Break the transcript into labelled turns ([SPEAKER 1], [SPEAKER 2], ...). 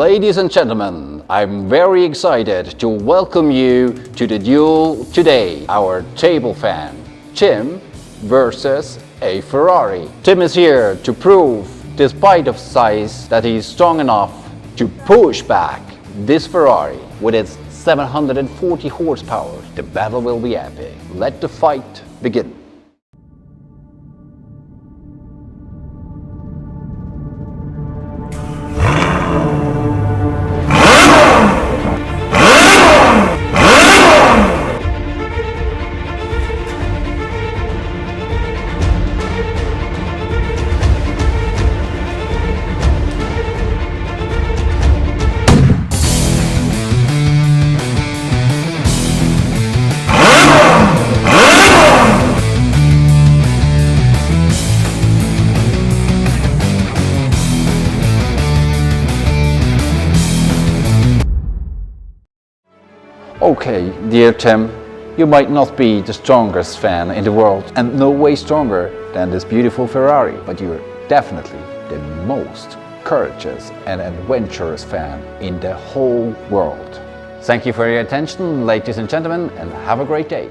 [SPEAKER 1] Ladies and gentlemen, I'm very excited to welcome you to the duel today. Our table fan, Tim versus a Ferrari. Tim is here to prove, despite of size, that he's strong enough to push back this Ferrari with its 740 horsepower. The battle will be epic. Let the fight begin. Okay, dear Tim, you might not be the strongest fan in the world and no way stronger than this beautiful Ferrari, but you're definitely the most courageous and adventurous fan in the whole world. Thank you for your attention, ladies and gentlemen, and have a great day.